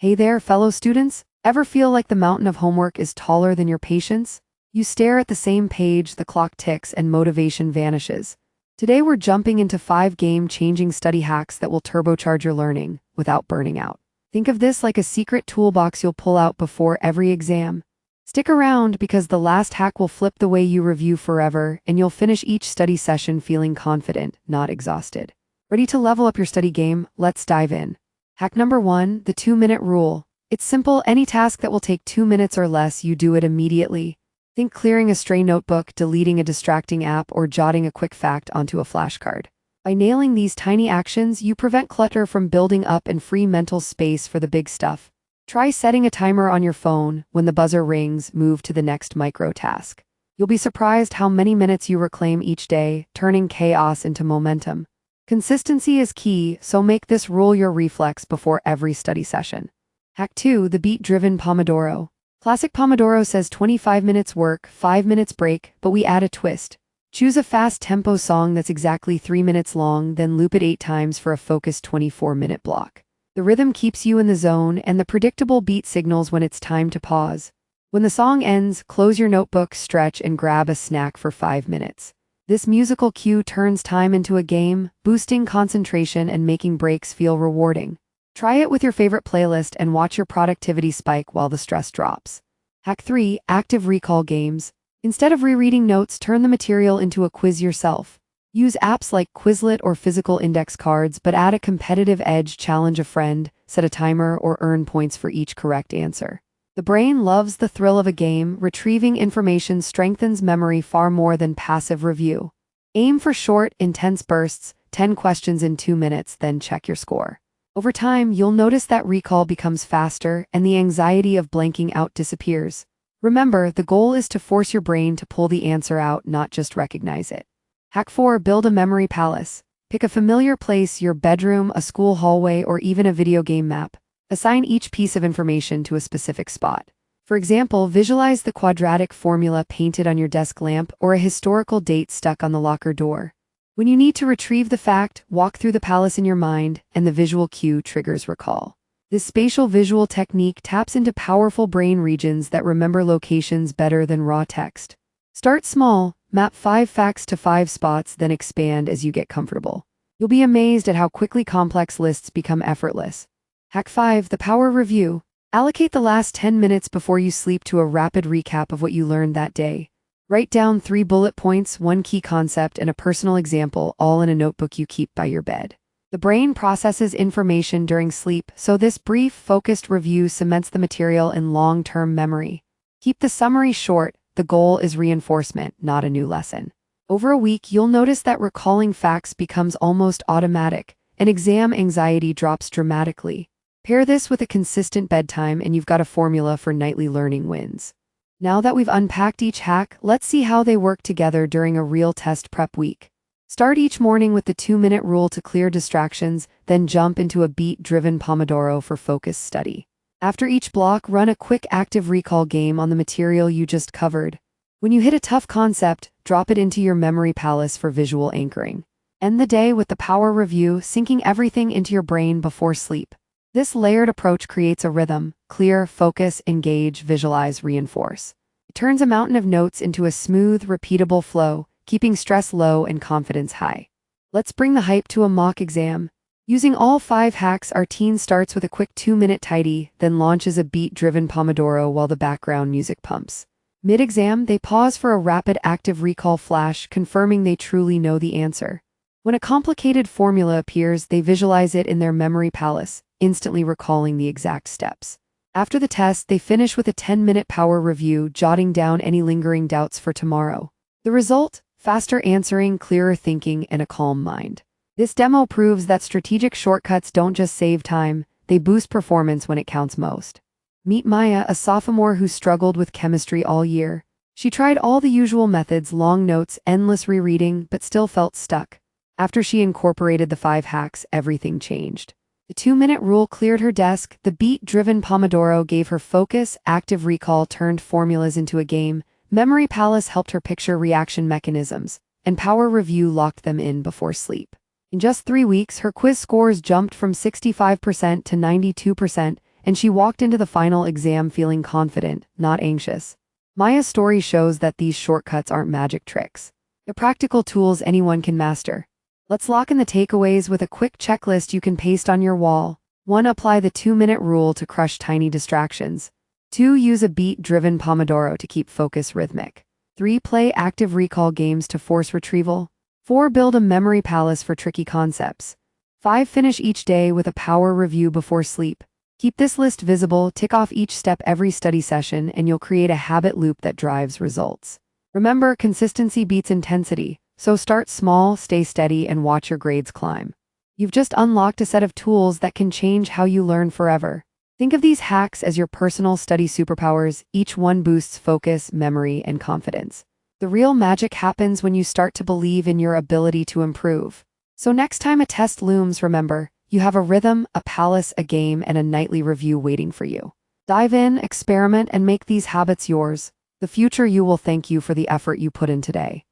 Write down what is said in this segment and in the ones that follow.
Hey there, fellow students. Ever feel like the mountain of homework is taller than your patience? You stare at the same page, the clock ticks, and motivation vanishes. Today we're jumping into 5 game-changing study hacks that will turbocharge your learning without burning out. Think of this like a secret toolbox you'll pull out before every exam. Stick around because the last hack will flip the way you review forever, and you'll finish each study session feeling confident, not exhausted. Ready to level up your study game? Let's dive in. Hack number 1, the 2-minute rule. It's simple, any task that will take 2 minutes or less, you do it immediately. Think clearing a stray notebook, deleting a distracting app, or jotting a quick fact onto a flashcard. By nailing these tiny actions, you prevent clutter from building up and free mental space for the big stuff. Try setting a timer on your phone. When the buzzer rings, move to the next micro task. You'll be surprised how many minutes you reclaim each day, turning chaos into momentum. Consistency is key, so make this rule your reflex before every study session. Hack 2, the beat-driven Pomodoro. Classic Pomodoro says 25 minutes work, 5 minutes break, but we add a twist. Choose a fast tempo song that's exactly 3 minutes long, then loop it 8 times for a focused 24-minute block. The rhythm keeps you in the zone, and the predictable beat signals when it's time to pause. When the song ends, close your notebook, stretch, and grab a snack for 5 minutes. This musical cue turns time into a game, boosting concentration and making breaks feel rewarding. Try it with your favorite playlist and watch your productivity spike while the stress drops. Hack 3, active recall games. Instead of rereading notes, turn the material into a quiz yourself. Use apps like Quizlet or physical index cards, but add a competitive edge, challenge a friend, set a timer, or earn points for each correct answer. The brain loves the thrill of a game. Retrieving information strengthens memory far more than passive review. Aim for short, intense bursts, 10 questions in 2 minutes, then check your score. Over time, you'll notice that recall becomes faster and the anxiety of blanking out disappears. Remember, the goal is to force your brain to pull the answer out, not just recognize it. Hack 4, build a memory palace. Pick a familiar place, your bedroom, a school hallway, or even a video game map. Assign each piece of information to a specific spot. For example, visualize the quadratic formula painted on your desk lamp or a historical date stuck on the locker door. When you need to retrieve the fact, walk through the palace in your mind, and the visual cue triggers recall. This spatial visual technique taps into powerful brain regions that remember locations better than raw text. Start small, map 5 facts to 5 spots, then expand as you get comfortable. You'll be amazed at how quickly complex lists become effortless. Hack 5, the power review. Allocate the last 10 minutes before you sleep to a rapid recap of what you learned that day. Write down 3 bullet points, 1 key concept, and a personal example, all in a notebook you keep by your bed. The brain processes information during sleep, so this brief, focused review cements the material in long-term memory. Keep the summary short. The goal is reinforcement, not a new lesson. Over a week, you'll notice that recalling facts becomes almost automatic, and exam anxiety drops dramatically. Pair this with a consistent bedtime and you've got a formula for nightly learning wins. Now that we've unpacked each hack, let's see how they work together during a real test prep week. Start each morning with the 2-minute rule to clear distractions, then jump into a beat-driven Pomodoro for focused study. After each block, run a quick active recall game on the material you just covered. When you hit a tough concept, drop it into your memory palace for visual anchoring. End the day with the power review, sinking everything into your brain before sleep. This layered approach creates a rhythm: clear, focus, engage, visualize, reinforce. It turns a mountain of notes into a smooth, repeatable flow, keeping stress low and confidence high. Let's bring the hype to a mock exam. Using all 5 hacks, our teen starts with a quick 2-minute tidy, then launches a beat-driven Pomodoro while the background music pumps. Mid-exam, they pause for a rapid active recall flash, confirming they truly know the answer. When a complicated formula appears, they visualize it in their memory palace, instantly recalling the exact steps. After the test, they finish with a 10-minute power review, jotting down any lingering doubts for tomorrow. The result? Faster answering, clearer thinking, and a calm mind. This demo proves that strategic shortcuts don't just save time, they boost performance when it counts most. Meet Maya, a sophomore who struggled with chemistry all year. She tried all the usual methods, long notes, endless rereading, but still felt stuck. After she incorporated the 5 hacks, everything changed. The 2-minute rule cleared her desk, the beat-driven Pomodoro gave her focus, active recall turned formulas into a game, memory palace helped her picture reaction mechanisms, and power review locked them in before sleep. In just 3 weeks, her quiz scores jumped from 65% to 92%, and she walked into the final exam feeling confident, not anxious. Maya's story shows that these shortcuts aren't magic tricks. They're practical tools anyone can master. Let's lock in the takeaways with a quick checklist you can paste on your wall. 1. Apply the 2-minute rule to crush tiny distractions. 2. Use a beat-driven Pomodoro to keep focus rhythmic. 3. Play active recall games to force retrieval. 4. Build a memory palace for tricky concepts. 5. Finish each day with a power review before sleep. Keep this list visible, tick off each step every study session, and you'll create a habit loop that drives results. Remember, consistency beats intensity, so start small, stay steady, and watch your grades climb. You've just unlocked a set of tools that can change how you learn forever. Think of these hacks as your personal study superpowers. Each one boosts focus, memory, and confidence. The real magic happens when you start to believe in your ability to improve. So next time a test looms, remember, you have a rhythm, a palace, a game, and a nightly review waiting for you. Dive in, experiment, and make these habits yours. The future you will thank you for the effort you put in today.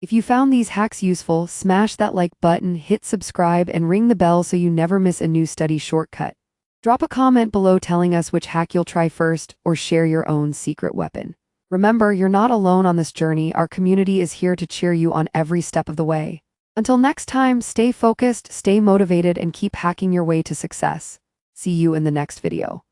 If you found these hacks useful, smash that like button, hit subscribe, and ring the bell so you never miss a new study shortcut. Drop a comment below telling us which hack you'll try first, or share your own secret weapon. Remember, you're not alone on this journey. Our community is here to cheer you on every step of the way. Until next time, stay focused, stay motivated, and keep hacking your way to success. See you in the next video.